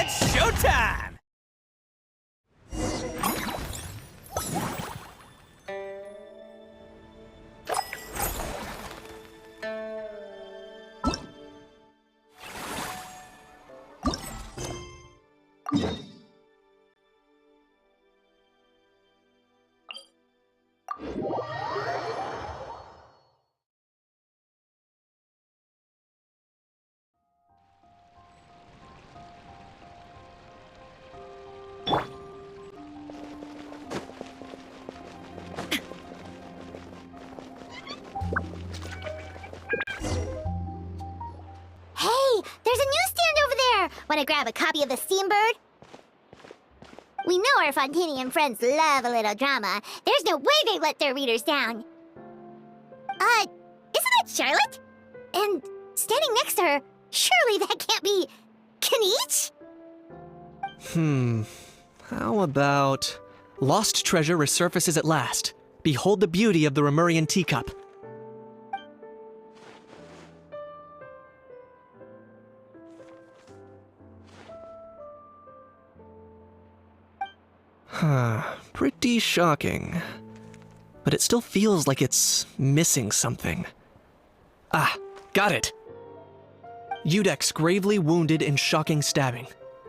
It's showtime! Want to grab a copy of the Steambird? We know our Fontanian friends love a little drama. There's no way they let their readers down. Isn't that Charlotte? And standing next to her, surely that can't be Kaniche? How about... Lost treasure resurfaces at last. Behold the beauty of the Remurian teacup. Pretty shocking. But it still feels like it's missing something. Ah, got it! Udex gravely wounded in shocking stabbing.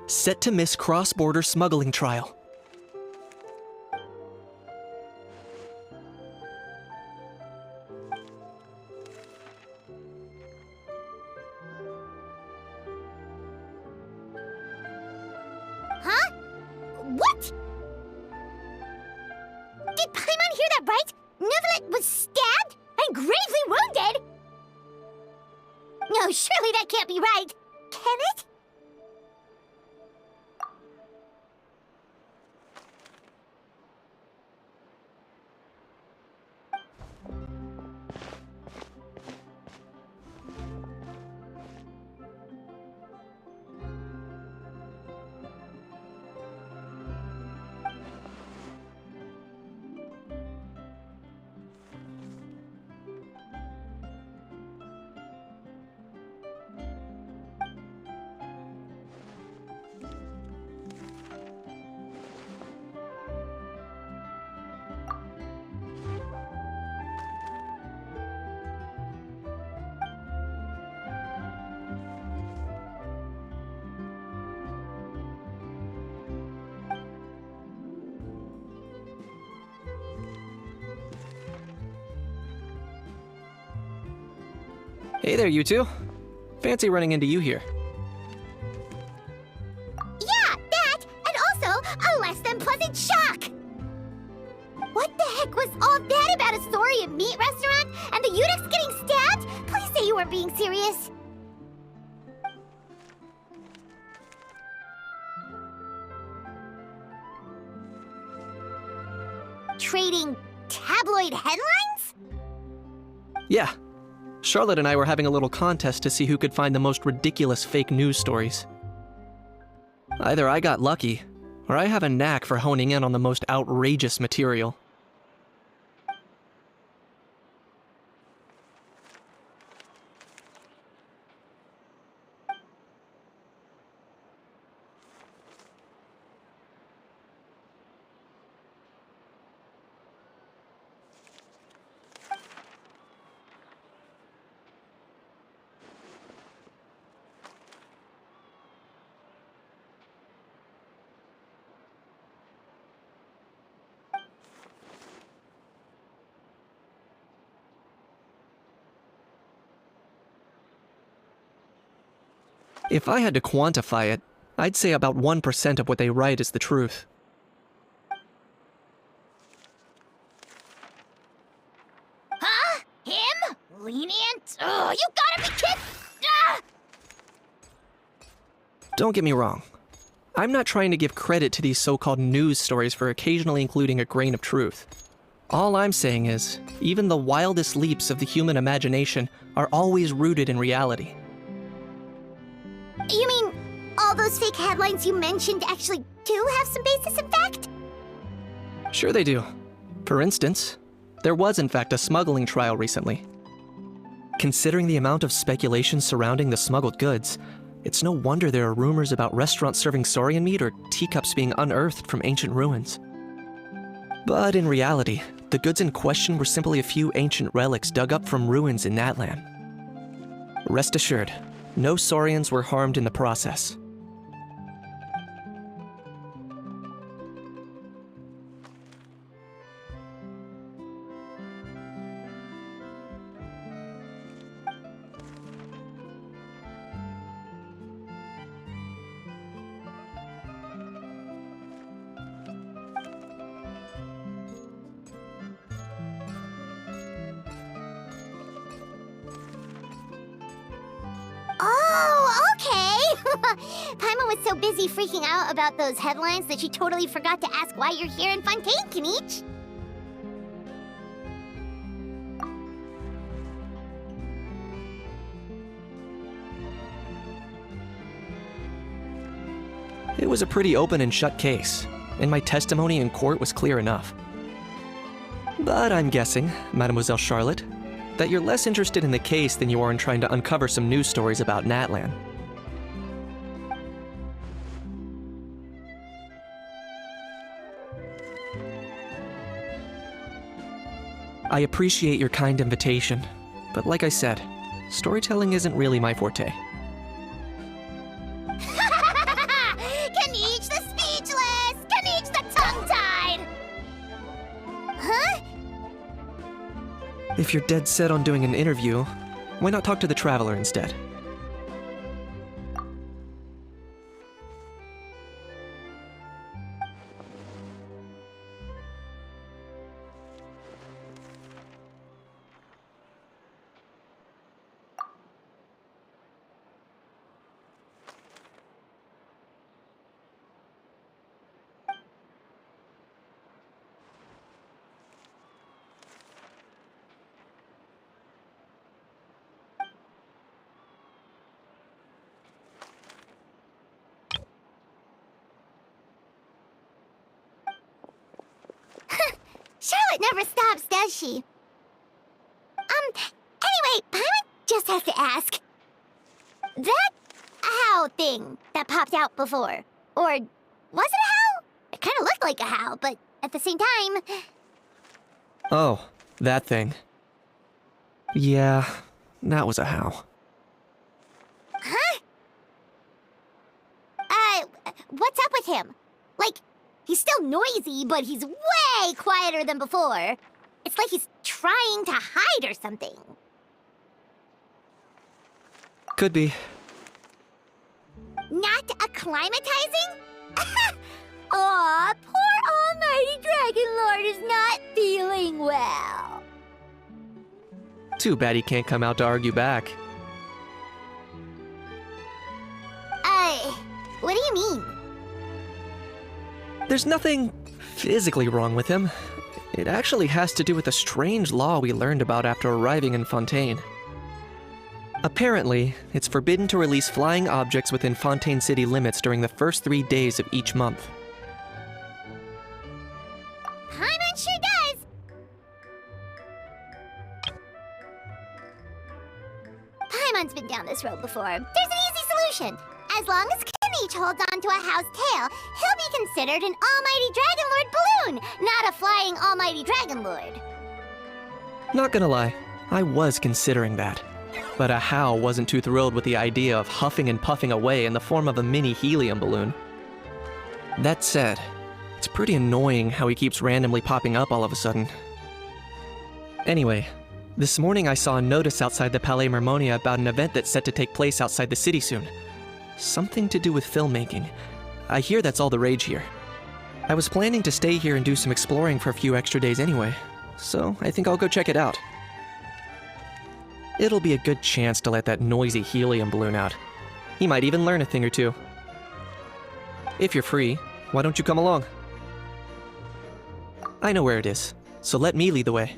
Set to miss cross-border smuggling trial. Huh? What? Did Paimon hear that right? Neuvillette was stabbed and gravely wounded? No, surely that can't be right. Can it? Hey there, you two. Fancy running into you here. Yeah, that, and also a less than pleasant shock! What the heck was all that about a story of meat restaurant and the Udex getting stabbed? Please say you weren't being serious. Trading tabloid headlines? Yeah. Charlotte and I were having a little contest to see who could find the most ridiculous fake news stories. Either I got lucky, or I have a knack for honing in on the most outrageous material. If I had to quantify it, I'd say about 1% of what they write is the truth. Huh? Him? Lenient? Oh, you gotta be kidding! Ah! Don't get me wrong. I'm not trying to give credit to these so-called news stories for occasionally including a grain of truth. All I'm saying is, even the wildest leaps of the human imagination are always rooted in reality. You mean, all those fake headlines you mentioned actually do have some basis in fact? Sure they do. For instance, there was in fact a smuggling trial recently. Considering the amount of speculation surrounding the smuggled goods, It's no wonder there are rumors about restaurants serving saurian meat or teacups being unearthed from ancient ruins. But in reality, the goods in question were simply a few ancient relics dug up from ruins in Natlan. Rest assured, no saurians were harmed in the process. Oh, okay! Paimon was so busy freaking out about those headlines that she totally forgot to ask why you're here in Fontaine, Kenichi. It was a pretty open and shut case, and my testimony in court was clear enough. But I'm guessing, Mademoiselle Charlotte, that you're less interested in the case than you are in trying to uncover some news stories about Natlan. I appreciate your kind invitation, but like I said, storytelling isn't really my forte. Kenichi the speechless! Kenichi the tongue-tied! Huh? If you're dead set on doing an interview, why not talk to the Traveler instead? Charlotte never stops, does she? Anyway, Paimon just has to ask. That how thing that popped out before, or was it a how? It kind of looked like a how, but at the same time... Oh, that thing. Yeah, that was a how. Huh? What's up with him? Like, he's still noisy, but he's way quieter than before. It's like he's trying to hide or something. Could be. Not acclimatizing? Aw, poor Almighty Dragon Lord is not feeling well. Too bad he can't come out to argue back. What do you mean? There's nothing physically wrong with him. It actually has to do with a strange law we learned about after arriving in Fontaine. Apparently, it's forbidden to release flying objects within Fontaine city limits during the first 3 days of each month. Paimon sure does! Paimon's been down this road before. There's an easy solution. As long as Kenichi holds on to a how's tail, he'll be considered an Almighty Dragon Lord balloon, not a flying Almighty Dragon Lord. Not gonna lie, I was considering that. But a how wasn't too thrilled with the idea of huffing and puffing away in the form of a mini helium balloon. That said, it's pretty annoying how he keeps randomly popping up all of a sudden. Anyway, this morning I saw a notice outside the Palais Mermonia about an event that's set to take place outside the city soon. Something to do with filmmaking. I hear that's all the rage here. I was planning to stay here and do some exploring for a few extra days anyway, so I think I'll go check it out. It'll be a good chance to let that noisy helium balloon out. He might even learn a thing or two. If you're free, why don't you come along? I know where it is, so let me lead the way.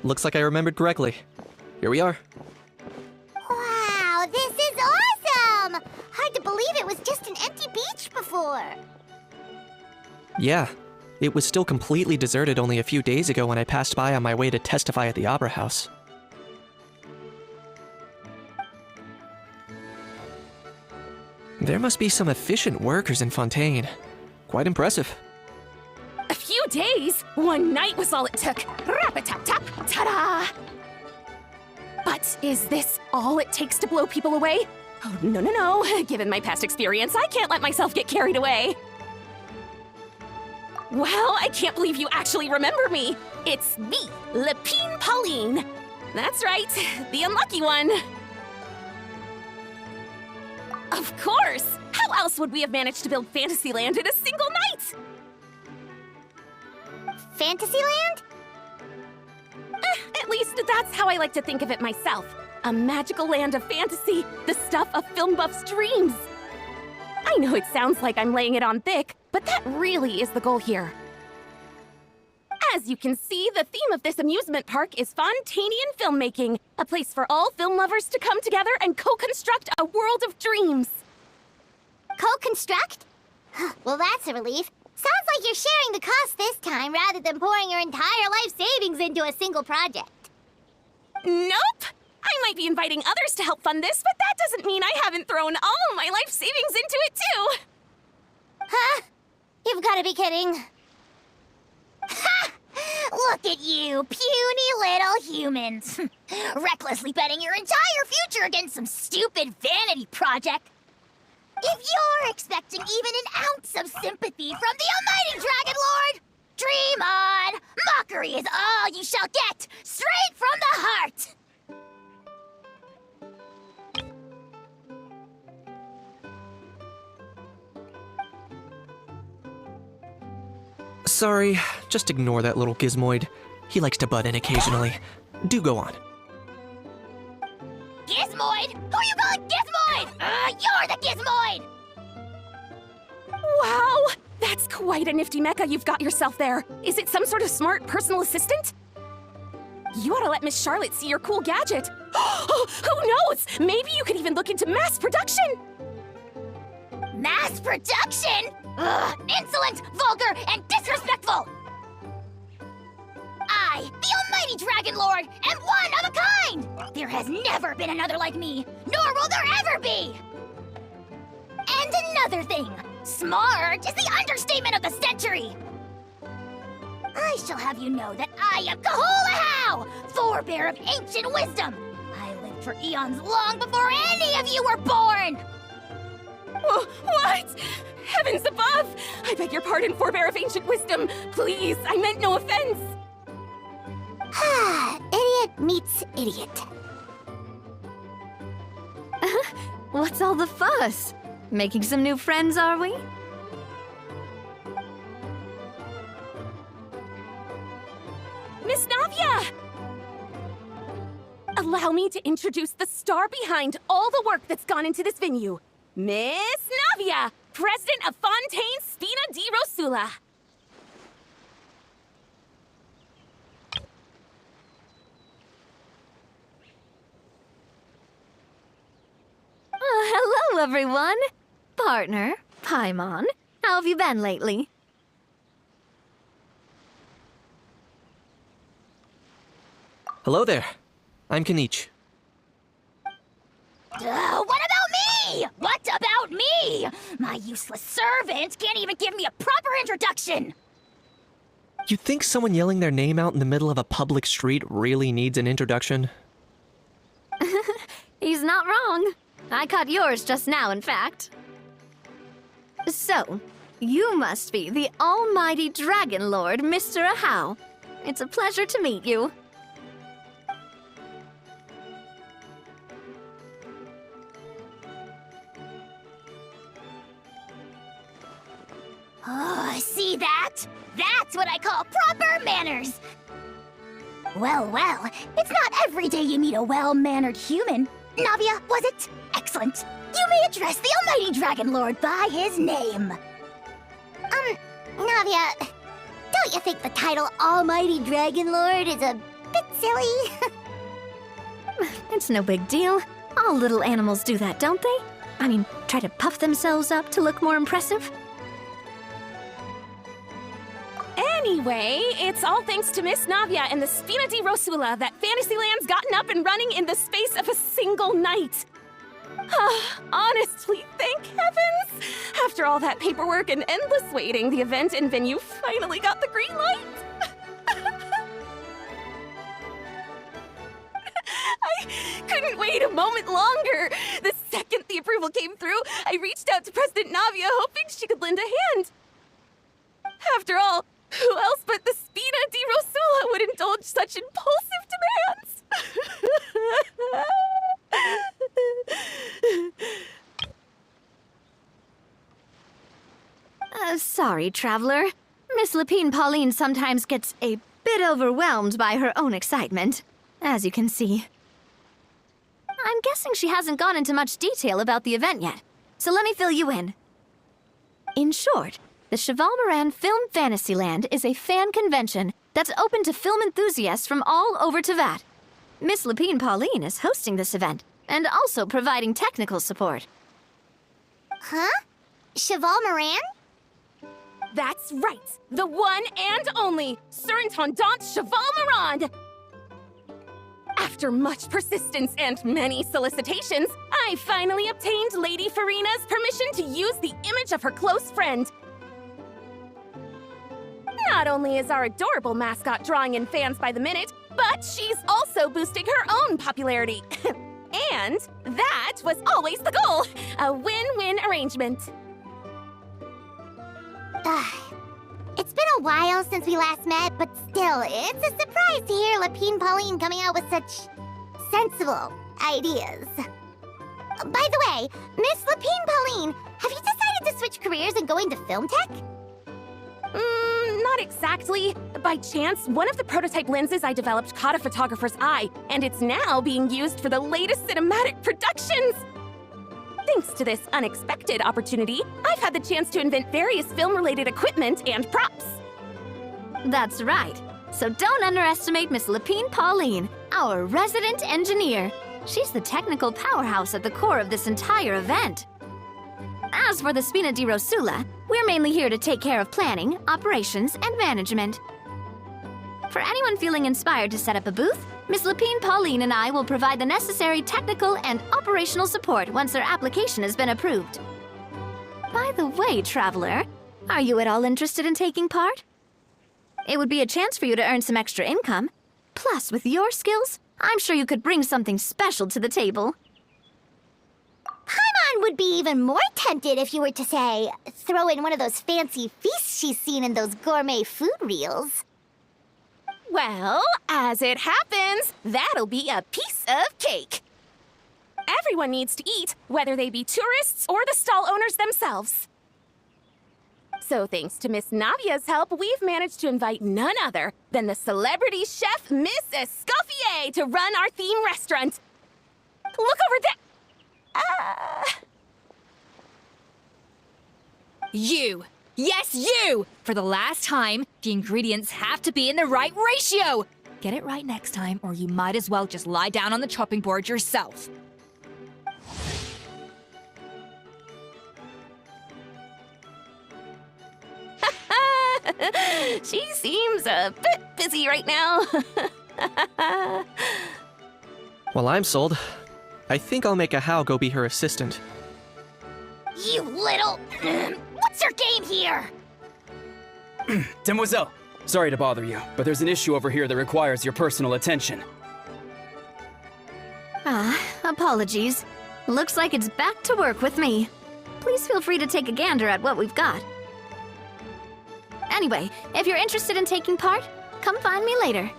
looks like I remembered correctly. Here we are. Wow, this is awesome! Hard to believe it was just an empty beach before. Yeah, it was still completely deserted only a few days ago when I passed by on my way to testify at the Opera House. There must be some efficient workers in Fontaine. Quite impressive. A few days? One night was all it took. Rap-a-tap-tap, ta-da! But is this all it takes to blow people away? Oh, no. Given my past experience, I can't let myself get carried away. Well, I can't believe you actually remember me. It's me, Lapine Pauline. That's right, the unlucky one. Of course! How else would we have managed to build Fantasyland in a single night? Fantasyland? At least that's how I like to think of it myself. A magical land of fantasy, the stuff of film buffs' dreams. I know it sounds like I'm laying it on thick, but that really is the goal here. As you can see, the theme of this amusement park is Fontainian filmmaking, a place for all film lovers to come together and co-construct a world of dreams. Co-construct? Well, that's a relief. Sounds like you're sharing the cost this time rather than pouring your entire life savings into a single project. Nope! I might be inviting others to help fund this, but that doesn't mean I haven't thrown all my life savings into it too! Huh? You've got to be kidding. Ha! Look at you, puny little humans. Recklessly betting your entire future against some stupid vanity project. If you're expecting even an ounce of sympathy from the almighty Dragon Lord, dream on! Mockery is all you shall get, straight from the heart! Sorry, just ignore that little gizmoid. He likes to butt in occasionally. Do go on. Gizmoid? Who you calling Gizmoid? You're the Gizmoid! Wow! That's quite a nifty mecha you've got yourself there. Is it some sort of smart personal assistant? You ought to let Miss Charlotte see your cool gadget. Who knows? Maybe you could even look into mass production! Mass production? Ugh, insolent, vulgar, and disrespectful! I, the almighty Dragon Lord, am one of a kind! There has never been another like me, nor will there ever be! And another thing, smart is the understatement of the century! I shall have you know that I am Kahulahau, forebear of ancient wisdom! I lived for eons long before any of you were born! What? Heavens above! I beg your pardon, forebear of ancient wisdom. Please, I meant no offense. Idiot meets idiot. What's all the fuss? Making some new friends, are we? Miss Navia! Allow me to introduce the star behind all the work that's gone into this venue. Miss Navia, president of Fontaine Spina di Rosula. Hello, everyone. Partner, Paimon, how have you been lately? Hello there. I'm Kanich. What about me? What about me? My useless servant can't even give me a proper introduction. You think someone yelling their name out in the middle of a public street really needs an introduction? He's not wrong. I caught yours just now, in fact. So, you must be the almighty Dragon Lord, Mr. Ahau. It's a pleasure to meet you. Oh, see that? That's what I call proper manners. Well, it's not every day you meet a well-mannered human. Navia, was it? Excellent. You may address the almighty Dragon Lord by his name. Navia, don't you think the title Almighty Dragon Lord is a bit silly. It's no big deal. All little animals do that, don't they? I mean, try to puff themselves up to look more impressive. Anyway, it's all thanks to Miss Navia and the Spina di Rosula that Fantasyland's gotten up and running in the space of a single night. Honestly, thank heavens! After all that paperwork and endless waiting, the event and venue finally got the green light. I couldn't wait a moment longer. The second the approval came through, I reached out to President Navia hoping she could lend a hand. After all, who else but the Spina di Rosula would indulge such impulsive demands? Sorry, traveler. Miss Lapine Pauline sometimes gets a bit overwhelmed by her own excitement, as you can see. I'm guessing she hasn't gone into much detail about the event yet, so let me fill you in. In short, the Cheval Moran Film Fantasyland is a fan convention that's open to film enthusiasts from all over Teyvat. Miss Lapine Pauline is hosting this event, and also providing technical support. Huh? Cheval Moran? That's right! The one and only Surintendant Cheval Moran! After much persistence and many solicitations, I finally obtained Lady Farina's permission to use the image of her close friend. Not only is our adorable mascot drawing in fans by the minute, but she's also boosting her own popularity. And that was always the goal! A win-win arrangement. It's been a while since we last met, but still, it's a surprise to hear Lapine Pauline coming out with such sensible ideas. By the way, Miss Lapine Pauline, have you decided to switch careers and go into film tech? Not exactly. By chance, one of the prototype lenses I developed caught a photographer's eye, and it's now being used for the latest cinematic productions. Thanks to this unexpected opportunity, I've had the chance to invent various film-related equipment and props. That's right. So don't underestimate Miss Lapine Pauline, our resident engineer. She's the technical powerhouse at the core of this entire event. As for the Spina di Rosula, we're mainly here to take care of planning, operations, and management. For anyone feeling inspired to set up a booth, Miss Lapine Pauline and I will provide the necessary technical and operational support once their application has been approved. By the way, traveler, are you at all interested in taking part? It would be a chance for you to earn some extra income. Plus, with your skills, I'm sure you could bring something special to the table. Paimon would be even more tempted if you were to, say, throw in one of those fancy feasts she's seen in those gourmet food reels. Well, as it happens, that'll be a piece of cake. Everyone needs to eat, whether they be tourists or the stall owners themselves. So thanks to Miss Navia's help, we've managed to invite none other than the celebrity chef Miss Escoffier to run our theme restaurant. Look over there. You! Yes, you! For the last time, the ingredients have to be in the right ratio! Get it right next time, or you might as well just lie down on the chopping board yourself. She seems a bit busy right now. Well, I'm sold. I think I'll make a How go be her assistant. You little... What's your game here? Demoiselle, sorry to bother you, but there's an issue over here that requires your personal attention. Apologies. Looks like it's back to work with me. Please feel free to take a gander at what we've got. Anyway, if you're interested in taking part, come find me later.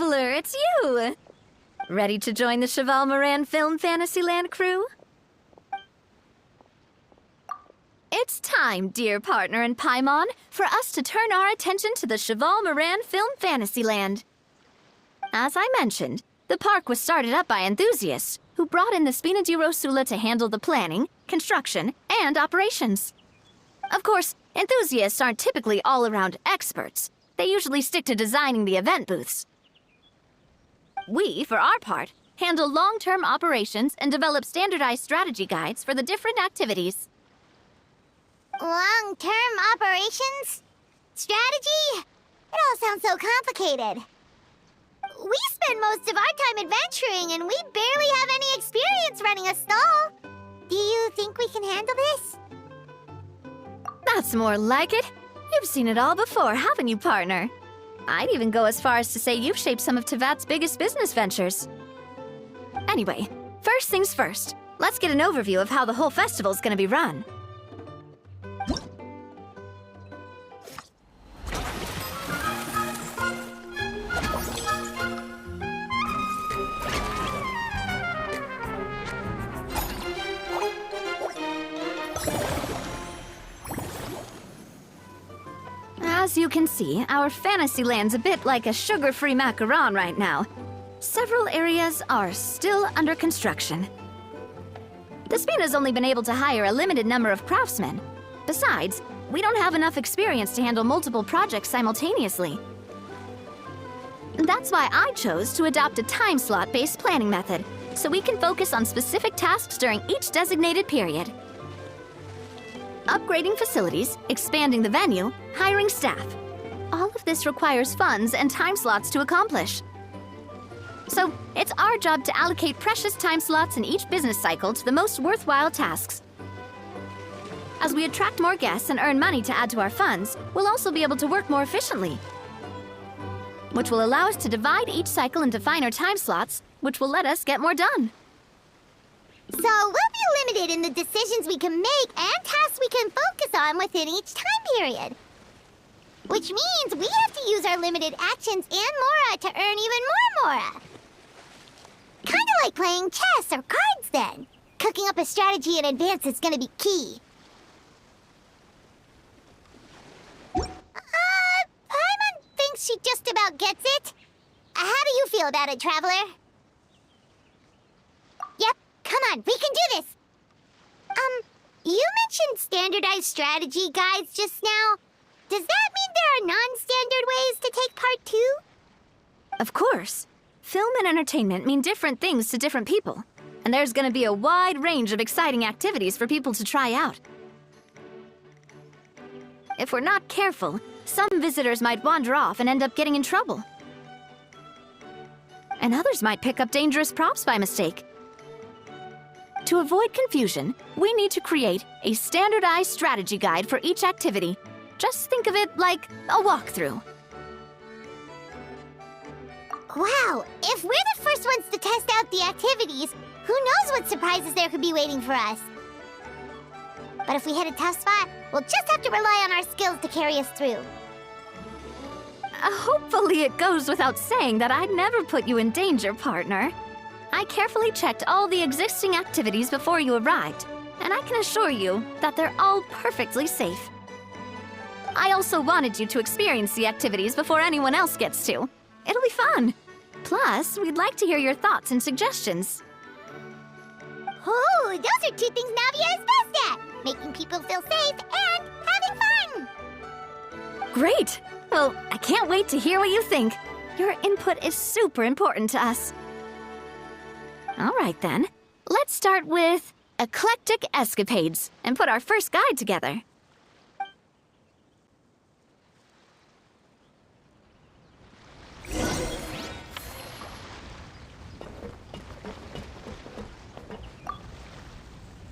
Traveler, it's you! Ready to join the Cheval Moran Film Fantasyland crew? It's time, dear partner and Paimon, for us to turn our attention to the Cheval Moran Film Fantasyland. As I mentioned, the park was started up by enthusiasts who brought in the Spina di Rosula to handle the planning, construction, and operations. Of course, enthusiasts aren't typically all-around experts. They usually stick to designing the event booths. We, for our part, handle long-term operations and develop standardized strategy guides for the different activities. Long-term operations? Strategy? It all sounds so complicated. We spend most of our time adventuring, and we barely have any experience running a stall. Do you think we can handle this? That's more like it. You've seen it all before, haven't you, partner? I'd even go as far as to say you've shaped some of Tevat's biggest business ventures. Anyway, first things first. Let's get an overview of how the whole festival's gonna be run. As you can see, our Fantasyland's a bit like a sugar-free macaron right now. Several areas are still under construction. The Spina's only been able to hire a limited number of craftsmen. Besides, we don't have enough experience to handle multiple projects simultaneously. That's why I chose to adopt a time slot-based planning method, so we can focus on specific tasks during each designated period. Upgrading facilities, expanding the venue, hiring staff. All of this requires funds and time slots to accomplish. So, it's our job to allocate precious time slots in each business cycle to the most worthwhile tasks. As we attract more guests and earn money to add to our funds, we'll also be able to work more efficiently, which will allow us to divide each cycle into finer time slots, which will let us get more done. So we'll be limited in the decisions we can make and tasks we can focus on within each time period. Which means we have to use our limited actions and Mora to earn even more Mora. Kinda like playing chess or cards then. Cooking up a strategy in advance is gonna be key. Paimon thinks she just about gets it. How do you feel about it, Traveler? Yep. Come on, we can do this! You mentioned standardized strategy guides just now. Does that mean there are non-standard ways to take part too? Of course. Film and entertainment mean different things to different people, and there's gonna be a wide range of exciting activities for people to try out. If we're not careful, some visitors might wander off and end up getting in trouble. And others might pick up dangerous props by mistake. To avoid confusion, we need to create a standardized strategy guide for each activity. Just think of it like a walkthrough. Wow, if we're the first ones to test out the activities, who knows what surprises there could be waiting for us? But if we hit a tough spot, we'll just have to rely on our skills to carry us through. Hopefully it goes without saying that I'd never put you in danger, partner. I carefully checked all the existing activities before you arrived, and I can assure you that they're all perfectly safe. I also wanted you to experience the activities before anyone else gets to. It'll be fun. Plus, we'd like to hear your thoughts and suggestions. Oh, those are two things Navia is best at! Making people feel safe and having fun! Great! Well, I can't wait to hear what you think. Your input is super important to us. All right then, let's start with Eclectic Escapades and put our first guide together.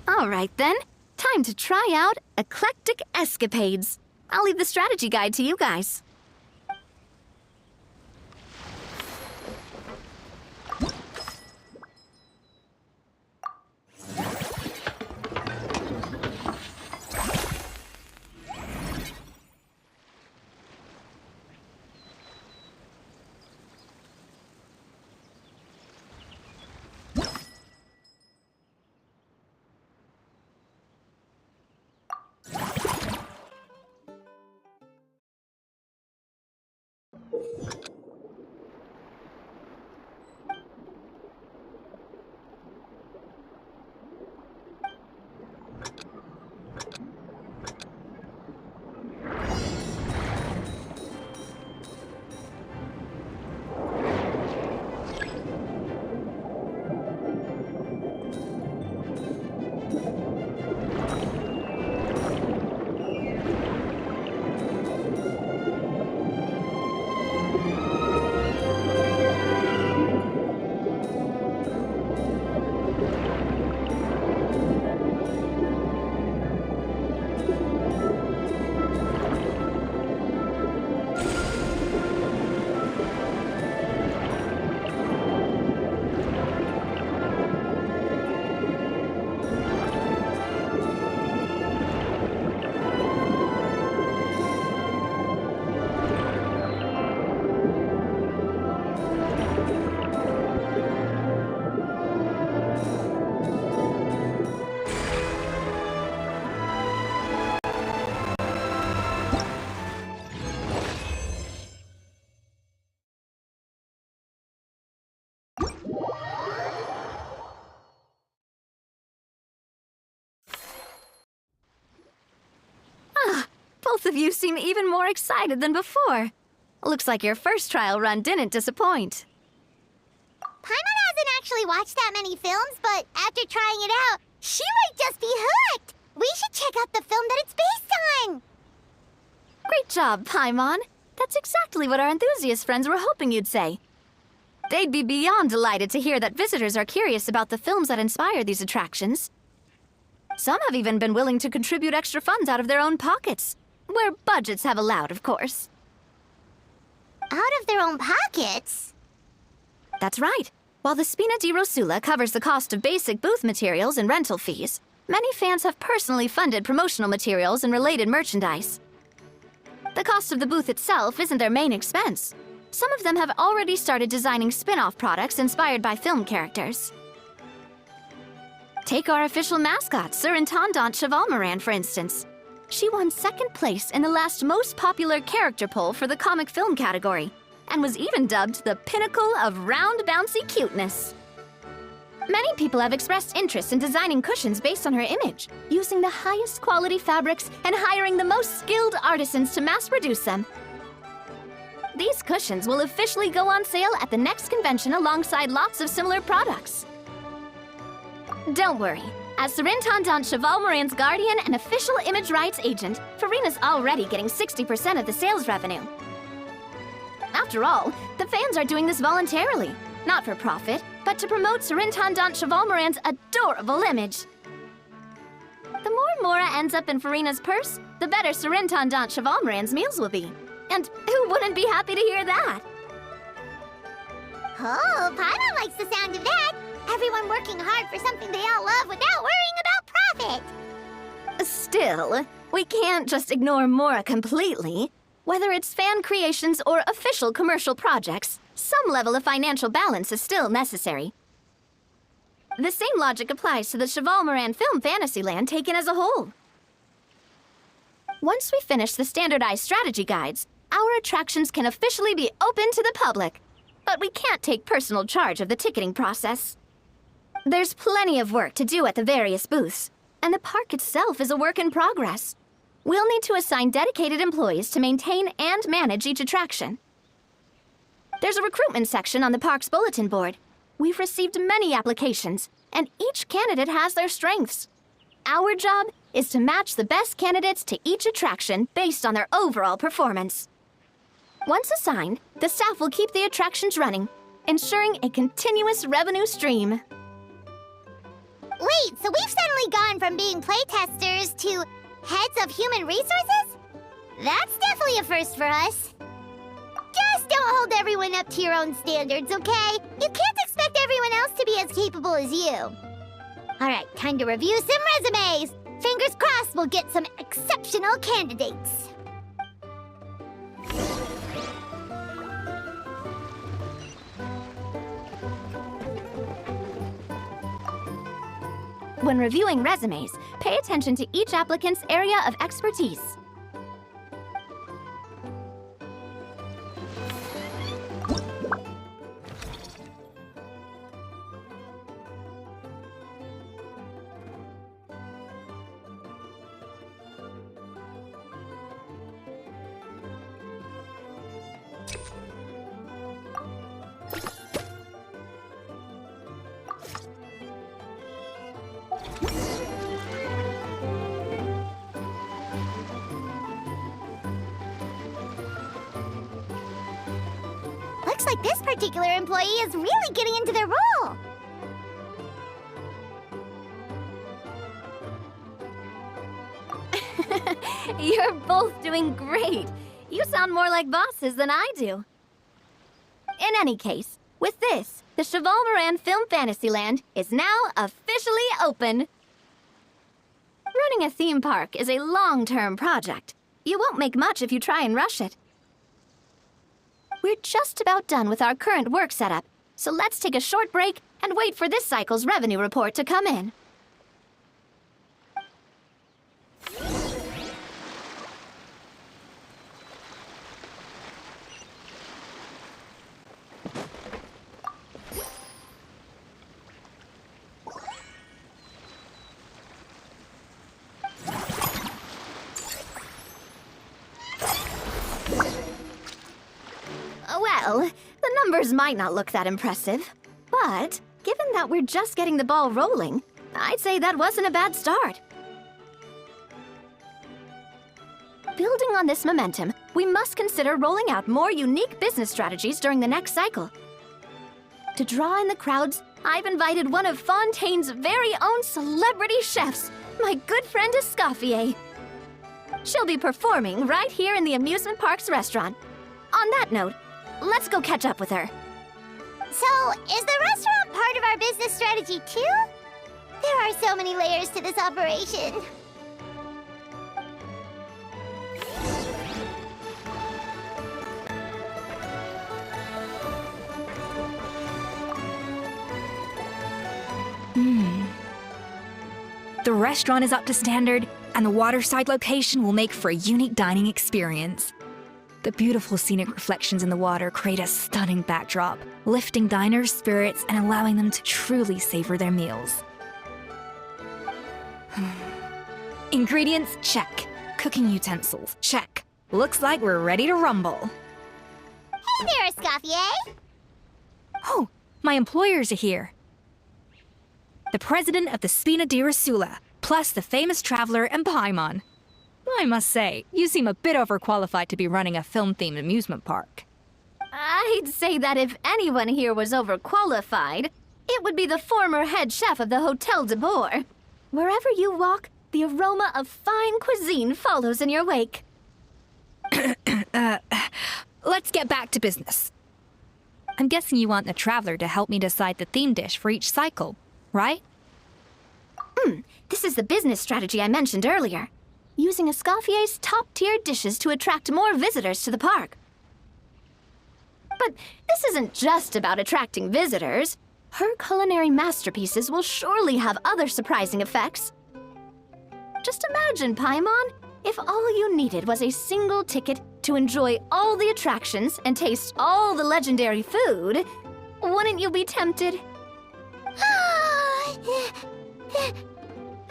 All right then, time to try out Eclectic Escapades. I'll leave the strategy guide to you guys. Both of you seem even more excited than before. Looks like your first trial run didn't disappoint. Paimon hasn't actually watched that many films, but after trying it out, she might just be hooked! We should check out the film that it's based on! Great job, Paimon. That's exactly what our enthusiast friends were hoping you'd say. They'd be beyond delighted to hear that visitors are curious about the films that inspire these attractions. Some have even been willing to contribute extra funds out of their own pockets, where budgets have allowed, of course. Out of their own pockets? That's right. While the Spina di Rosula covers the cost of basic booth materials and rental fees, many fans have personally funded promotional materials and related merchandise. The cost of the booth itself isn't their main expense. Some of them have already started designing spin-off products inspired by film characters. Take our official mascot, Sir Intendant Chevalmoran, for instance. She won second place in the last most popular character poll for the comic film category, and was even dubbed the pinnacle of round bouncy cuteness. Many people have expressed interest in designing cushions based on her image, using the highest quality fabrics and hiring the most skilled artisans to mass produce them. These cushions will officially go on sale at the next convention alongside lots of similar products. Don't worry. As Sir Intendant Chevalmoran's guardian and official image rights agent, Farina's already getting 60% of the sales revenue. After all, the fans are doing this voluntarily, not for profit, but to promote Sir Intendant Chevalmoran's adorable image. The more Mora ends up in Farina's purse, the better Sir Intendant Chevalmoran's meals will be. And who wouldn't be happy to hear that? Oh, Paimon likes the sound of that! Everyone working hard for something they all love without worrying about profit! Still, we can't just ignore Mora completely. Whether it's fan creations or official commercial projects, some level of financial balance is still necessary. The same logic applies to the Chevalmoran film Fantasyland taken as a whole. Once we finish the standardized strategy guides, our attractions can officially be open to the public. But we can't take personal charge of the ticketing process. There's plenty of work to do at the various booths, and the park itself is a work in progress. We'll need to assign dedicated employees to maintain and manage each attraction. There's a recruitment section on the park's bulletin board. We've received many applications, and each candidate has their strengths. Our job is to match the best candidates to each attraction based on their overall performance. Once assigned, the staff will keep the attractions running, ensuring a continuous revenue stream. Wait, so we've suddenly gone from being playtesters to heads of human resources? That's definitely a first for us. Just don't hold everyone up to your own standards, okay? You can't expect everyone else to be as capable as you. Alright, time to review some resumes. Fingers crossed we'll get some exceptional candidates. When reviewing resumes, pay attention to each applicant's area of expertise. like this particular employee is really getting into their role. You're both doing great. You sound more like bosses than I do. In any case, with this, the Cheval Moran Film Fantasyland is now officially open. Running a theme park is a long-term project. You won't make much if you try and rush it. We're just about done with our current work setup, so let's take a short break and wait for this cycle's revenue report to come in. Well, the numbers might not look that impressive, but given that we're just getting the ball rolling, I'd say that wasn't a bad start. Building on this momentum, we must consider rolling out more unique business strategies during the next cycle. To draw in the crowds, I've invited one of Fontaine's very own celebrity chefs, my good friend Escoffier. She'll be performing right here in the amusement park's restaurant. On that note, let's go catch up with her. So, is the restaurant part of our business strategy too? There are so many layers to this operation. The restaurant is up to standard, and the waterside location will make for a unique dining experience. The beautiful scenic reflections in the water create a stunning backdrop, lifting diners' spirits and allowing them to truly savor their meals. Ingredients, check. Cooking utensils, check. Looks like we're ready to rumble. Hey there, Escoffier! Oh, my employers are here. The president of the Spina di Rosula, plus the famous traveler and Paimon. I must say, you seem a bit overqualified to be running a film-themed amusement park. I'd say that if anyone here was overqualified, it would be the former head chef of the Hotel de Boer. Wherever you walk, the aroma of fine cuisine follows in your wake. Let's get back to business. I'm guessing you want the traveler to help me decide the theme dish for each cycle, right? This is the business strategy I mentioned earlier. Using Escoffier's top-tier dishes to attract more visitors to the park. But this isn't just about attracting visitors. Her culinary masterpieces will surely have other surprising effects. Just imagine, Paimon, if all you needed was a single ticket to enjoy all the attractions and taste all the legendary food. Wouldn't you be tempted?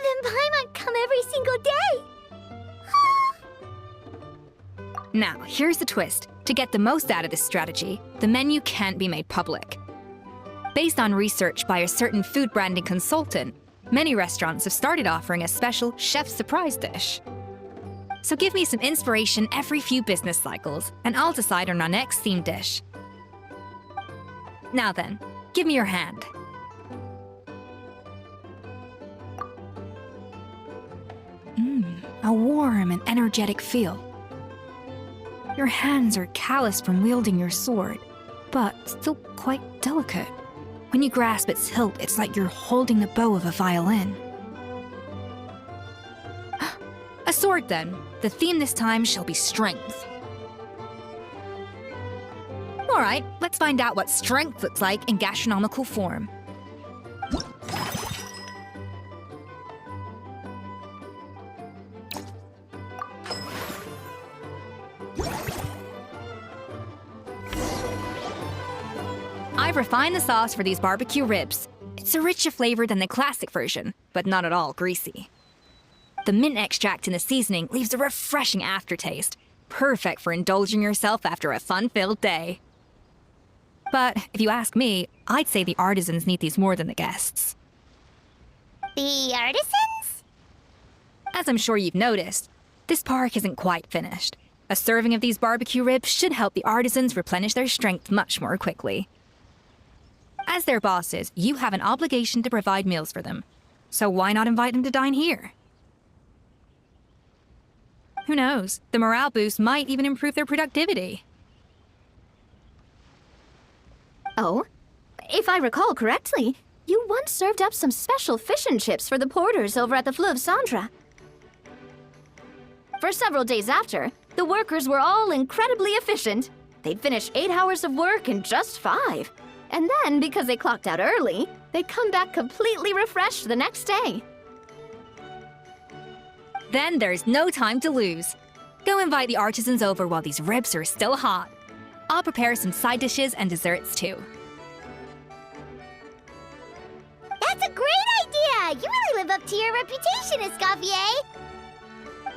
Then Paimon come every single day! Now, here's the twist. To get the most out of this strategy, the menu can't be made public. Based on research by a certain food branding consultant, many restaurants have started offering a special chef surprise dish. So give me some inspiration every few business cycles, and I'll decide on our next theme dish. Now then, give me your hand. A warm and energetic feel. Your hands are calloused from wielding your sword, but still quite delicate. When you grasp its hilt, it's like you're holding the bow of a violin. A sword, then. The theme this time shall be strength. All right, let's find out what strength looks like in gastronomical form. I've refined the sauce for these barbecue ribs. It's a richer flavor than the classic version, but not at all greasy. The mint extract in the seasoning leaves a refreshing aftertaste, perfect for indulging yourself after a fun-filled day. But if you ask me, I'd say the artisans need these more than the guests. The artisans? As I'm sure you've noticed, this park isn't quite finished. A serving of these barbecue ribs should help the artisans replenish their strength much more quickly. As their bosses, you have an obligation to provide meals for them. So why not invite them to dine here? Who knows? The morale boost might even improve their productivity. Oh, if I recall correctly, you once served up some special fish and chips for the porters over at the Fleuve Cendra. For several days after, the workers were all incredibly efficient. They'd finish 8 hours of work in just 5. And then, because they clocked out early, they'd come back completely refreshed the next day. Then there's no time to lose. Go invite the artisans over while these ribs are still hot. I'll prepare some side dishes and desserts too. That's a great idea! You really live up to your reputation, Escoffier!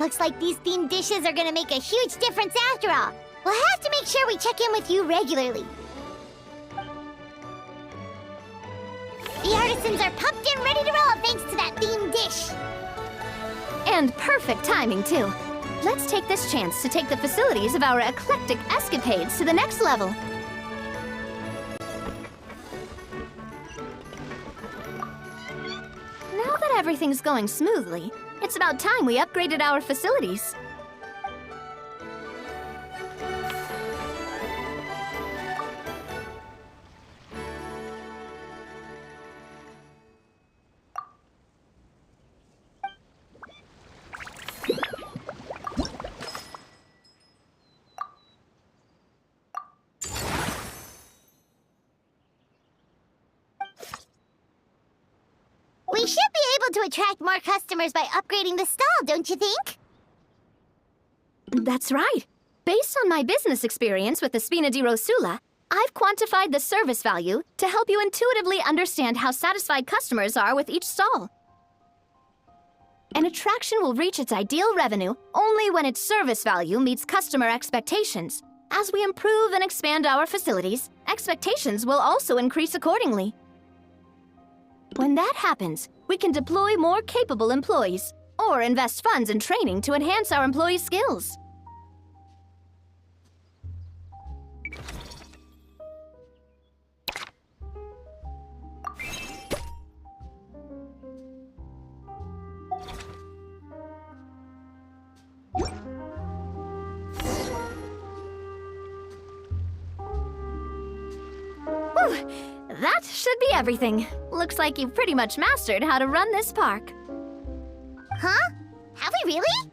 Looks like these themed dishes are gonna make a huge difference after all. We'll have to make sure we check in with you regularly. The artisans are pumped and ready to roll thanks to that themed dish. And perfect timing, too. Let's take this chance to take the facilities of our eclectic escapades to the next level. Now that everything's going smoothly, it's about time we upgraded our facilities. We should be able to attract more customers by upgrading the stall, don't you think? That's right. Based on my business experience with the Spina di Rosula, I've quantified the service value to help you intuitively understand how satisfied customers are with each stall. An attraction will reach its ideal revenue only when its service value meets customer expectations. As we improve and expand our facilities, expectations will also increase accordingly. When that happens, we can deploy more capable employees or invest funds in training to enhance our employees' skills. Whew. That should be everything. Looks like you've pretty much mastered how to run this park. Huh? Have we really?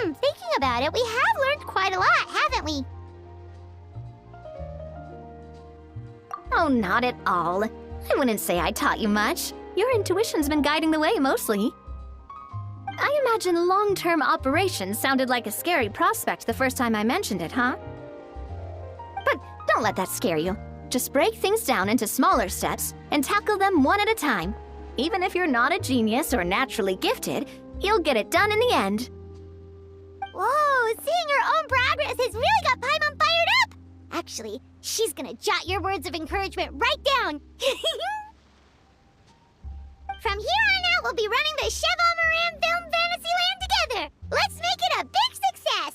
Thinking about it, we have learned quite a lot, haven't we? Oh, not at all. I wouldn't say I taught you much. Your intuition's been guiding the way mostly. I imagine long-term operations sounded like a scary prospect the first time I mentioned it, huh? But don't let that scare you. Just break things down into smaller steps and tackle them one at a time. Even if you're not a genius or naturally gifted, you'll get it done in the end. Whoa, seeing her own progress has really got Paimon fired up! Actually, she's gonna jot your words of encouragement right down. From here on out, we'll be running the Cheval Moran Film Fantasyland together! Let's make it a big success!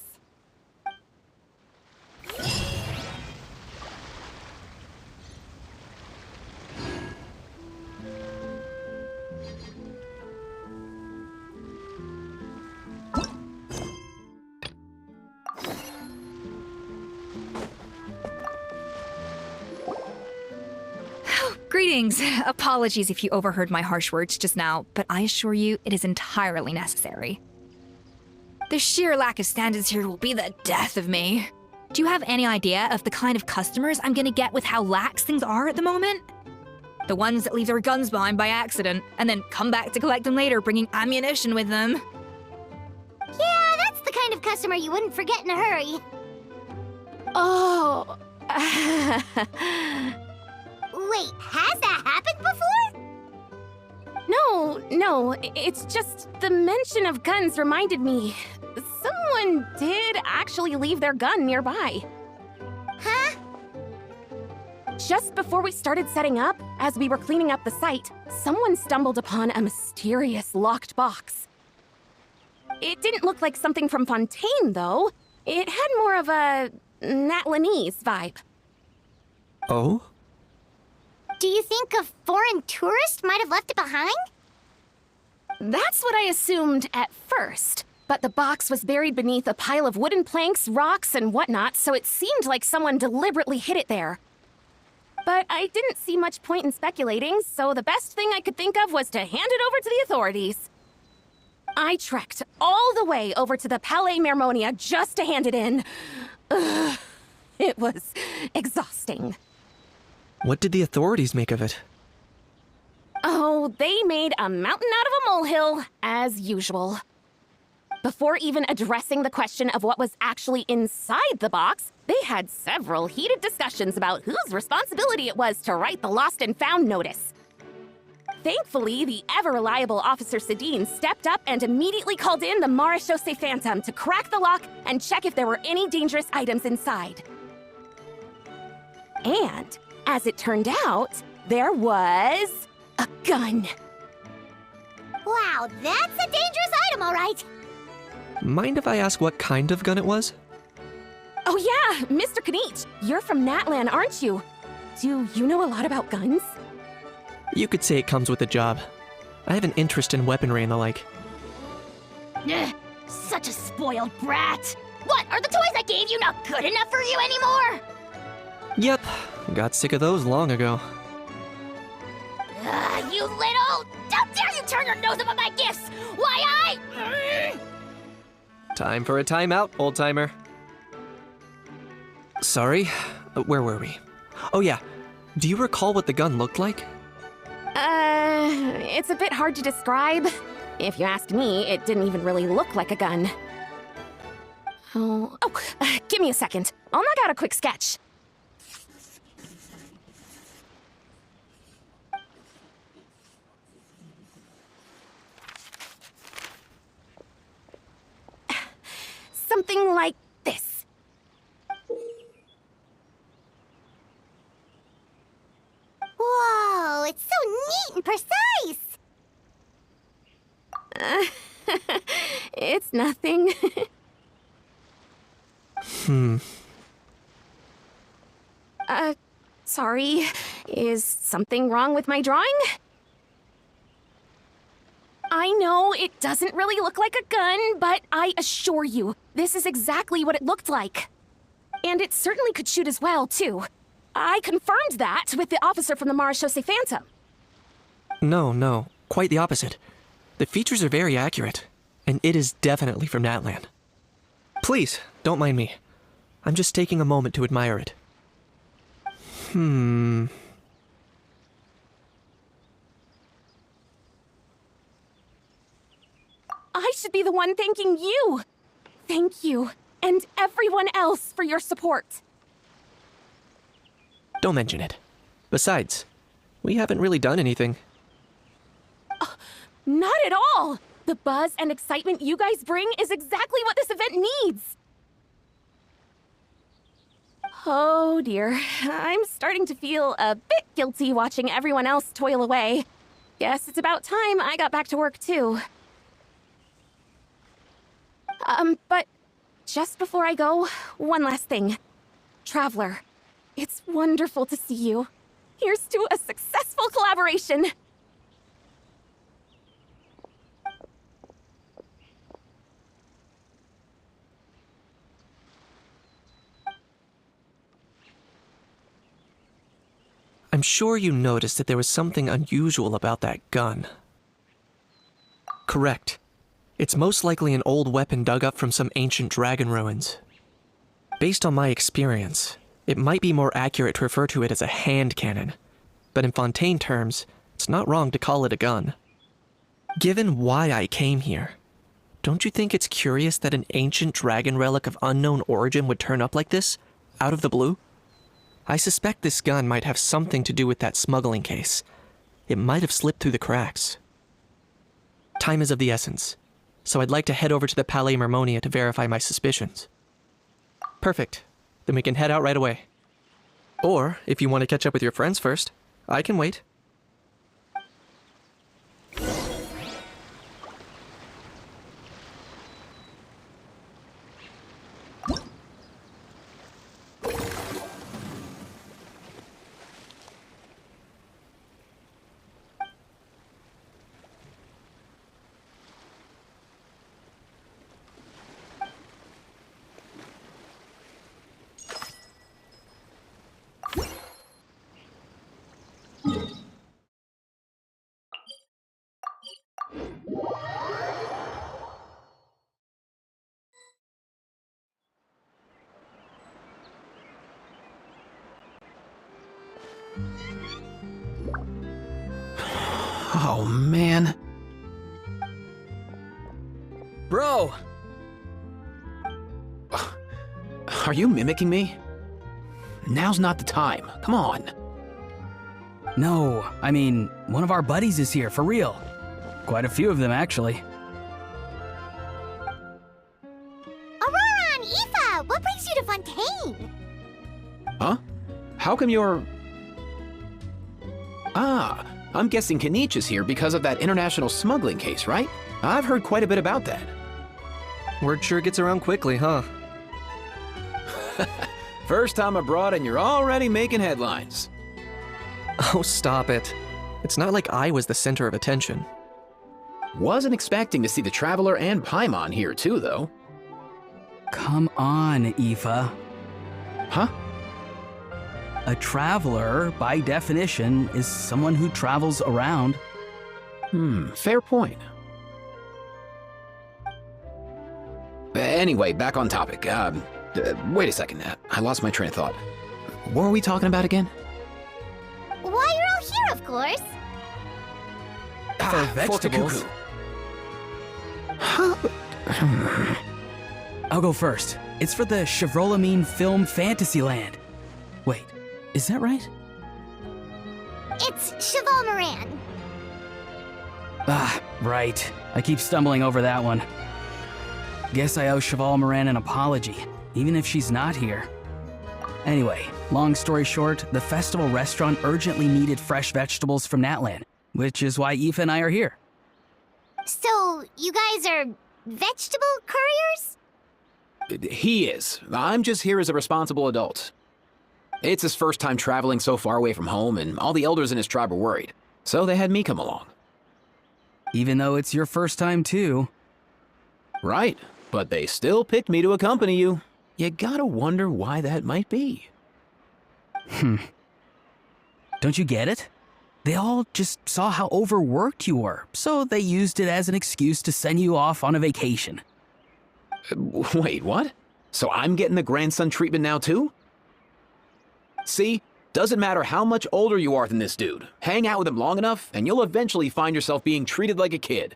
Greetings. Apologies if you overheard my harsh words just now, but I assure you it is entirely necessary. The sheer lack of standards here will be the death of me. Do you have any idea of the kind of customers I'm gonna get with how lax things are at the moment? The ones that leave their guns behind by accident, and then come back to collect them later bringing ammunition with them. Yeah, that's the kind of customer you wouldn't forget in a hurry. Oh. Wait, has that happened before? No, it's just the mention of guns reminded me. Someone did actually leave their gun nearby. Huh? Just before we started setting up, as we were cleaning up the site, someone stumbled upon a mysterious locked box. It didn't look like something from Fontaine, though. It had more of a Natlanese vibe. Oh? Do you think a foreign tourist might have left it behind? That's what I assumed at first. But the box was buried beneath a pile of wooden planks, rocks, and whatnot, so it seemed like someone deliberately hid it there. But I didn't see much point in speculating, so the best thing I could think of was to hand it over to the authorities. I trekked all the way over to the Palais Mermonia just to hand it in. Ugh, it was exhausting. What did the authorities make of it? Oh, they made a mountain out of a molehill, as usual. Before even addressing the question of what was actually inside the box, they had several heated discussions about whose responsibility it was to write the lost and found notice. Thankfully, the ever-reliable Officer Sedine stepped up and immediately called in the Marechaussee Phantom to crack the lock and check if there were any dangerous items inside. And, as it turned out, there was a gun. Wow, that's a dangerous item, all right. Mind if I ask what kind of gun it was? Oh yeah, Mr. Kanich, you're from Natlan, aren't you? Do you know a lot about guns? You could say it comes with the job. I have an interest in weaponry and the like. Ugh, such a spoiled brat. What, are the toys I gave you not good enough for you anymore? Yep, got sick of those long ago. You little... How dare you turn your nose up at my gifts? Why Time for a timeout, old-timer. Sorry, where were we? Oh yeah, do you recall what the gun looked like? It's a bit hard to describe. If you ask me, it didn't even really look like a gun. Give me a second. I'll knock out a quick sketch. Something like this. Whoa, it's so neat and precise. It's nothing. Sorry. Is something wrong with my drawing? I know it doesn't really look like a gun, but I assure you, this is exactly what it looked like. And it certainly could shoot as well, too. I confirmed that with the officer from the Marechaussee Phantom. No, quite the opposite. The features are very accurate, and it is definitely from Natlan. Please, don't mind me. I'm just taking a moment to admire it. I should be the one thanking you. Thank you, and everyone else for your support. Don't mention it. Besides, we haven't really done anything. Not at all! The buzz and excitement you guys bring is exactly what this event needs! Oh dear, I'm starting to feel a bit guilty watching everyone else toil away. Guess it's about time I got back to work too. But just before I go, one last thing. Traveler, it's wonderful to see you. Here's to a successful collaboration! I'm sure you noticed that there was something unusual about that gun. Correct. It's most likely an old weapon dug up from some ancient dragon ruins. Based on my experience, it might be more accurate to refer to it as a hand cannon, but in Fontaine terms, it's not wrong to call it a gun. Given why I came here, don't you think it's curious that an ancient dragon relic of unknown origin would turn up like this, out of the blue? I suspect this gun might have something to do with that smuggling case. It might have slipped through the cracks. Time is of the essence, so I'd like to head over to the Palais Mermonia to verify my suspicions. Perfect. Then we can head out right away. Or, if you want to catch up with your friends first, I can wait. Oh, man. Bro! Are you mimicking me? Now's not the time. Come on. No, I mean, one of our buddies is here, for real. Quite a few of them, actually. Aurora and Aoife, what brings you to Fontaine? Huh? How come you're... Ah, I'm guessing Kanich is here because of that international smuggling case, right? I've heard quite a bit about that. Word sure gets around quickly, huh? First time abroad and you're already making headlines. Oh, stop it. It's not like I was the center of attention. Wasn't expecting to see the Traveler and Paimon here too, though. Come on, Aoife. Huh? A traveler, by definition, is someone who travels around. Fair point. Anyway, back on topic. Wait a second. I lost my train of thought. What were we talking about again? Why, you're all here, of course. For vegetables. Huh? I'll go first. It's for the Chevrolamine film Fantasyland. Wait, is that right? It's Cheval Moran. Ah, right. I keep stumbling over that one. Guess I owe Cheval Moran an apology, even if she's not here. Anyway, long story short, the festival restaurant urgently needed fresh vegetables from Natlan, which is why Aoife and I are here. So, you guys are vegetable couriers? He is. I'm just here as a responsible adult. It's his first time traveling so far away from home, and all the elders in his tribe were worried. So they had me come along. Even though it's your first time too. Right, but they still picked me to accompany you. You gotta wonder why that might be. Don't you get it? They all just saw how overworked you were, so they used it as an excuse to send you off on a vacation. Wait, what? So I'm getting the grandson treatment now too? See, doesn't matter how much older you are than this dude. Hang out with him long enough, and you'll eventually find yourself being treated like a kid.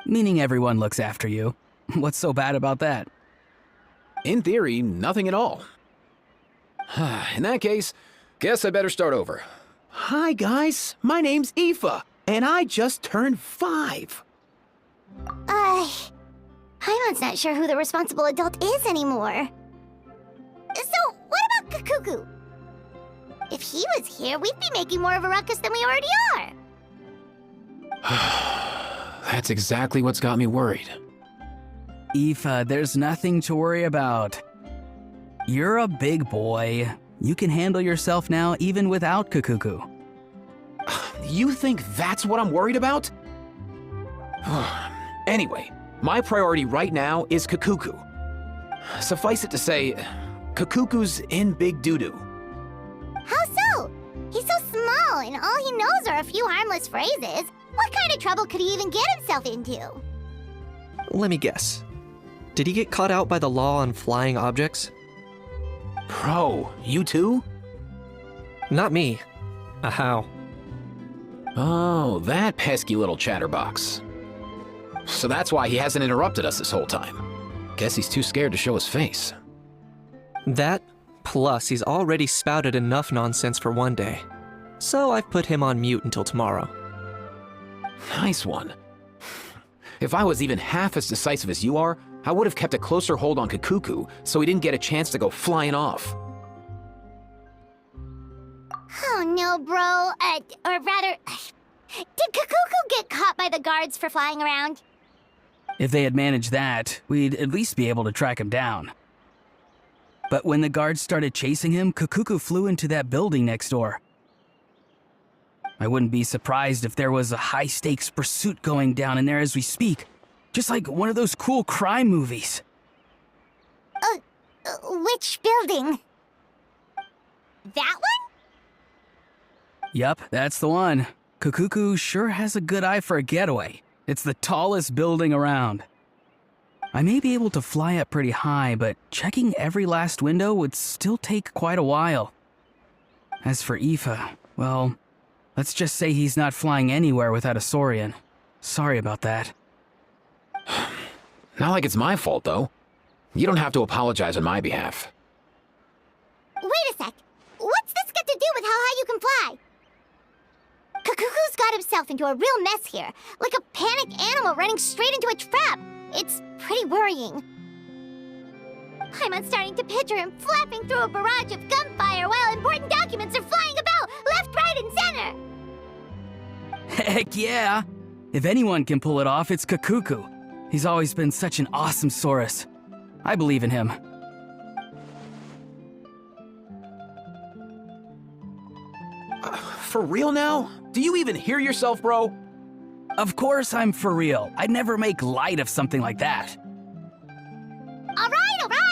Meaning everyone looks after you. What's so bad about that? In theory, nothing at all. In that case, guess I better start over. Hi guys, my name's Aoife, and I just turned 5. Paimon's not sure who the responsible adult is anymore. So, what about Kakuku? If he was here, we'd be making more of a ruckus than we already are. That's exactly what's got me worried. Aoife, there's nothing to worry about. You're a big boy. You can handle yourself now even without Kakuku. You think that's what I'm worried about? Anyway, my priority right now is Kakuku. Suffice it to say, Kakuku's in big doo-doo. How so? He's so small, and all he knows are a few harmless phrases. What kind of trouble could he even get himself into? Let me guess. Did he get caught out by the law on flying objects? Bro, you too? Not me. How? Oh, that pesky little chatterbox. So that's why he hasn't interrupted us this whole time. Guess he's too scared to show his face. That, plus he's already spouted enough nonsense for one day. So I've put him on mute until tomorrow. Nice one. If I was even half as decisive as you are, I would have kept a closer hold on Kakuku so he didn't get a chance to go flying off. Oh no, bro. Or rather, did Kakuku get caught by the guards for flying around? If they had managed that, we'd at least be able to track him down. But when the guards started chasing him, Kakuku flew into that building next door. I wouldn't be surprised if there was a high-stakes pursuit going down in there as we speak. Just like one of those cool crime movies. Which building? That one? Yup, that's the one. Kakuku sure has a good eye for a getaway. It's the tallest building around. I may be able to fly up pretty high, but checking every last window would still take quite a while. As for Aoife, well, Let's just say he's not flying anywhere without a Saurian. Sorry about that. Not like it's my fault, though. You don't have to apologize on my behalf. Wait a sec. What's this got to do with how high you can fly? Kakuku's got himself into a real mess here, like a panicked animal running straight into a trap. It's pretty worrying. I'm starting to picture him flapping through a barrage of gunfire while important documents are flying about left, right, and center. Heck yeah! If anyone can pull it off, it's Kakuku. He's always been such an awesome Saurus. I believe in him. For real now? Do you even hear yourself, bro? Of course I'm for real. I'd never make light of something like that. All right.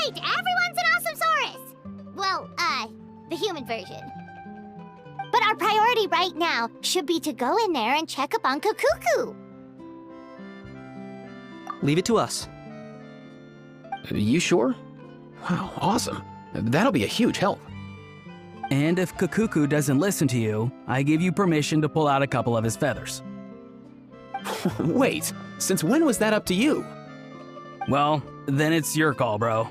Everyone's an awesome Saurus. Well, the human version. But our priority right now should be to go in there and check up on Kakuku. Leave it to us. You sure? Wow, awesome. That'll be a huge help. And if Kakuku doesn't listen to you, I give you permission to pull out a couple of his feathers. Wait, since when was that up to you? Well, then it's your call, bro.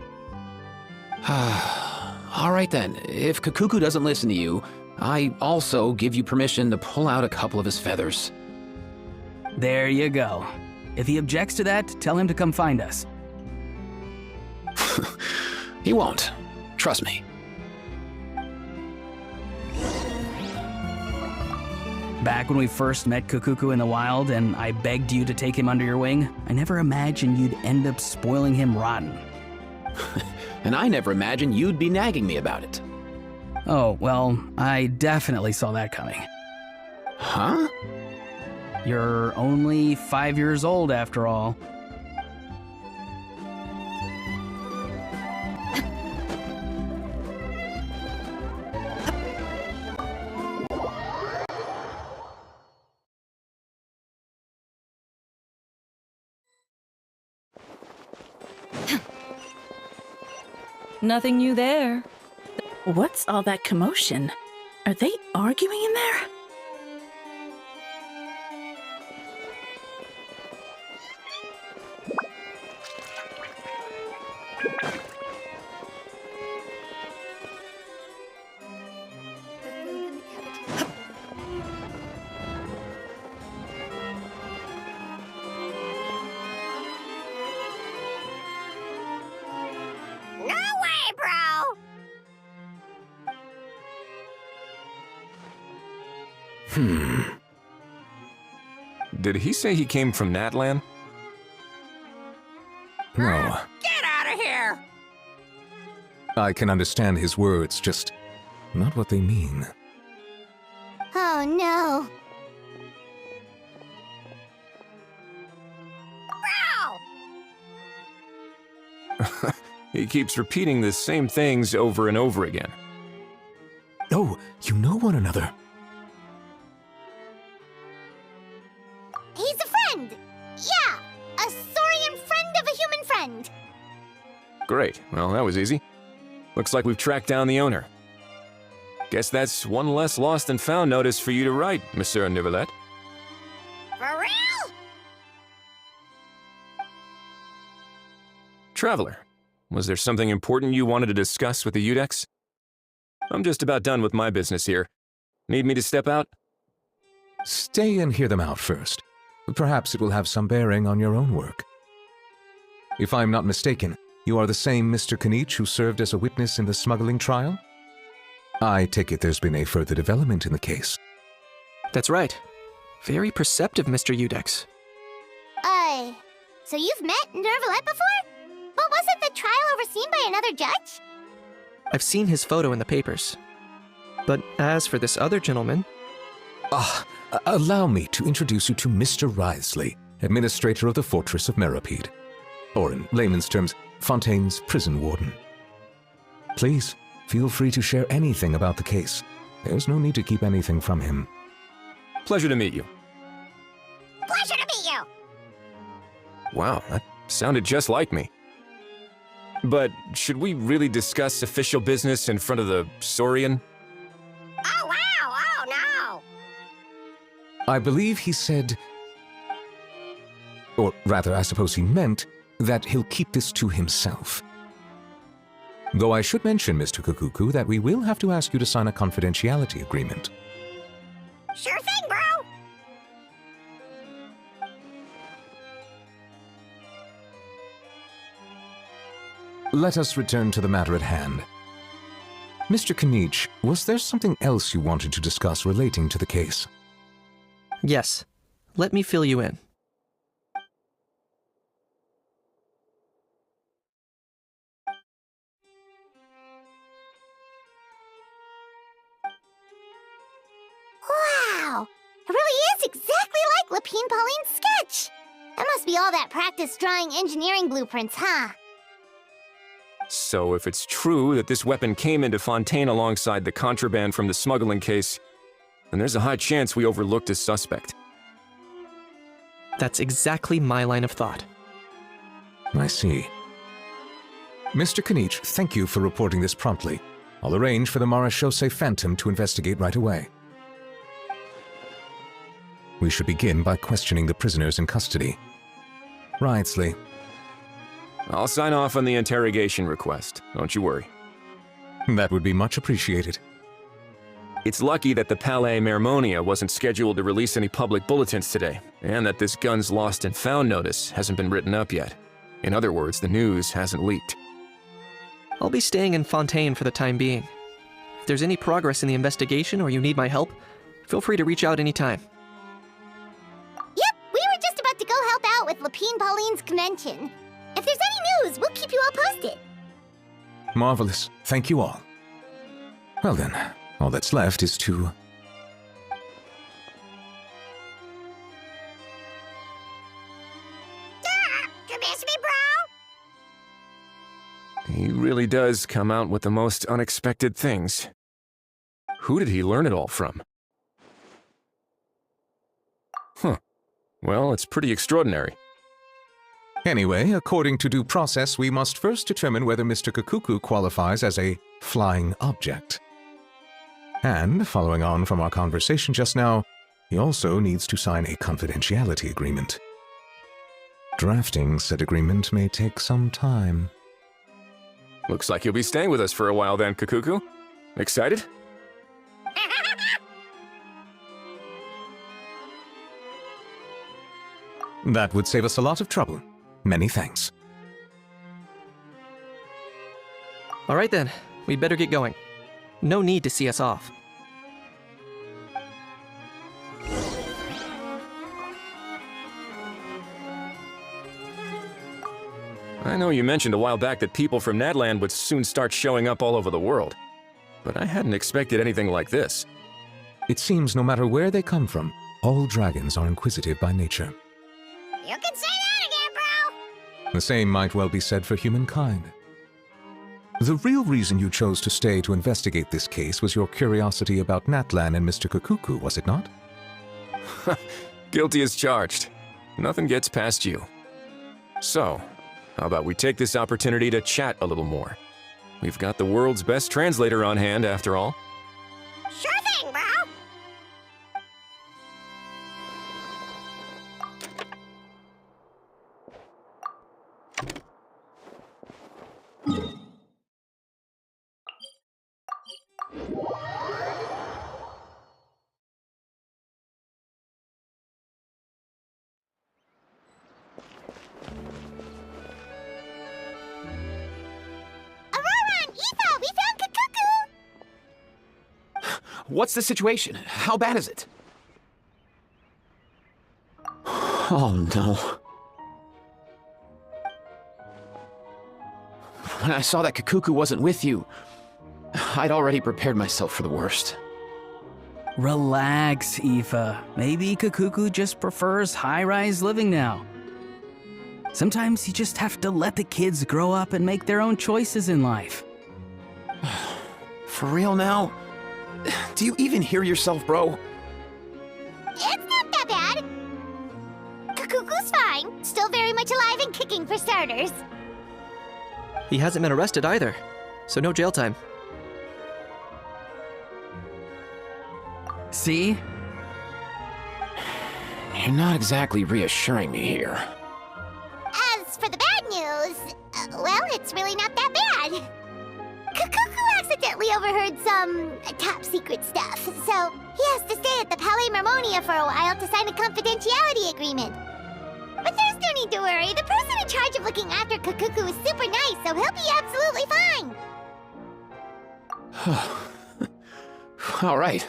All right then, if Kakuku doesn't listen to you, I also give you permission to pull out a couple of his feathers. There you go. If he objects to that, tell him to come find us. He won't. Trust me. Back when we first met Kakuku in the wild and I begged you to take him under your wing, I never imagined you'd end up spoiling him rotten. And I never imagined you'd be nagging me about it. Oh, well, I definitely saw that coming. Huh? You're only 5 years old after all. Nothing new there. What's all that commotion? Are they arguing in there? Did he say he came from Natlan? No. Get out of here! I can understand his words, just not what they mean. Oh no. He keeps repeating the same things over and over again. Oh, you know one another. He's a friend! Yeah! A Saurian friend of a human friend! Great. Well, that was easy. Looks like we've tracked down the owner. Guess that's one less lost and found notice for you to write, Monsieur Nivelet. For real? Traveler, was there something important you wanted to discuss with the Udex? I'm just about done with my business here. Need me to step out? Stay and hear them out first. Perhaps it will have some bearing on your own work. If I'm not mistaken, you are the same Mr. Kanich who served as a witness in the smuggling trial? I take it there's been a further development in the case. That's right. Very perceptive, Mr. Udex. So you've met Nervalet before? But wasn't the trial overseen by another judge? I've seen his photo in the papers. But as for this other gentleman... Allow me to introduce you to Mr. Wriothesley, administrator of the Fortress of Meripede. Or in layman's terms, Fontaine's prison warden. Please, feel free to share anything about the case. There's no need to keep anything from him. Pleasure to meet you. Pleasure to meet you! Wow, that sounded just like me. But should we really discuss official business in front of the Saurian? Oh, wow! Oh, no! I believe he said, or rather, I suppose he meant, that he'll keep this to himself. Though I should mention, Mr. Kukuku, that we will have to ask you to sign a confidentiality agreement. Sure thing, bro. Let us return to the matter at hand. Mr. Kanich, was there something else you wanted to discuss relating to the case? Yes. Let me fill you in. Wow! It really is exactly like Lapine Pauline's sketch! That must be all that practice drawing engineering blueprints, huh? So if it's true that this weapon came into Fontaine alongside the contraband from the smuggling case, then there's a high chance we overlooked a suspect. That's exactly my line of thought. I see. Mr. Kanich, thank you for reporting this promptly. I'll arrange for the Marechaussee Phantom to investigate right away. We should begin by questioning the prisoners in custody. Wriothesley. I'll sign off on the interrogation request, don't you worry. That would be much appreciated. It's lucky that the Palais Mermonia wasn't scheduled to release any public bulletins today, and that this Guns Lost and Found notice hasn't been written up yet. In other words, the news hasn't leaked. I'll be staying in Fontaine for the time being. If there's any progress in the investigation or you need my help, feel free to reach out anytime. Yep, we were just about to go help out with Lapine Pauline's convention. If there's any news, we'll keep you all posted. Marvelous. Thank you all. Well then, all that's left is to... Miss me, bro? He really does come out with the most unexpected things. Who did he learn it all from? Huh. Well, it's pretty extraordinary. Anyway, according to due process, we must first determine whether Mr. Kukuku qualifies as a flying object. And, following on from our conversation just now, he also needs to sign a confidentiality agreement. Drafting said agreement may take some time. Looks like you'll be staying with us for a while then, Kukuku. Excited? That would save us a lot of trouble. Many thanks. All right then, we'd better get going. No need to see us off. I know you mentioned a while back that people from Nadland would soon start showing up all over the world, but I hadn't expected anything like this. It seems no matter where they come from, all dragons are inquisitive by nature. You can say that again, bro! The same might well be said for humankind. The real reason you chose to stay to investigate this case was your curiosity about Natlan and Mr. Kukuku, was it not? Guilty as charged. Nothing gets past you. So, how about we take this opportunity to chat a little more? We've got the world's best translator on hand, after all. Sure thing, bro! What's the situation? How bad is it? Oh no. When I saw that Kukuku wasn't with you, I'd already prepared myself for the worst. Relax, Aoife. Maybe Kukuku just prefers high-rise living now. Sometimes you just have to let the kids grow up and make their own choices in life. For real now? Do you even hear yourself, bro? It's not that bad. Kukuku's fine. Still very much alive and kicking for starters. He hasn't been arrested either, so no jail time. See? You're not exactly reassuring me here. As for the bad news, well, it's really not that bad. Kakuku accidentally overheard some top secret stuff, so he has to stay at the Palais Mermonia for a while to sign a confidentiality agreement. But there's no need to worry. The person in charge of looking after Kakuku is super nice, so he'll be absolutely fine. All right.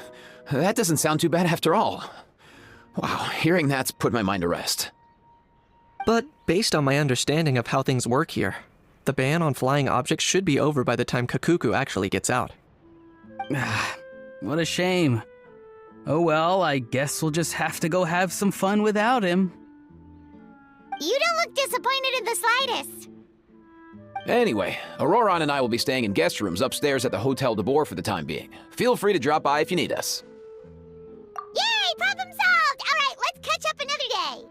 That doesn't sound too bad after all. Wow, hearing that's put my mind to rest. But based on my understanding of how things work here, the ban on flying objects should be over by the time Kakuku actually gets out. What a shame. Oh well, I guess we'll just have to go have some fun without him. You don't look disappointed in the slightest. Anyway, Auroron and I will be staying in guest rooms upstairs at the Hotel de Boer for the time being. Feel free to drop by if you need us. Yay! Problem solved! All right, let's catch up another day.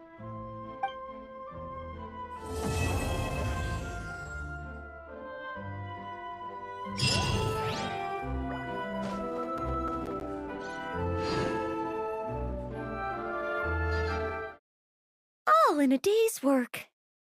All in a day's work.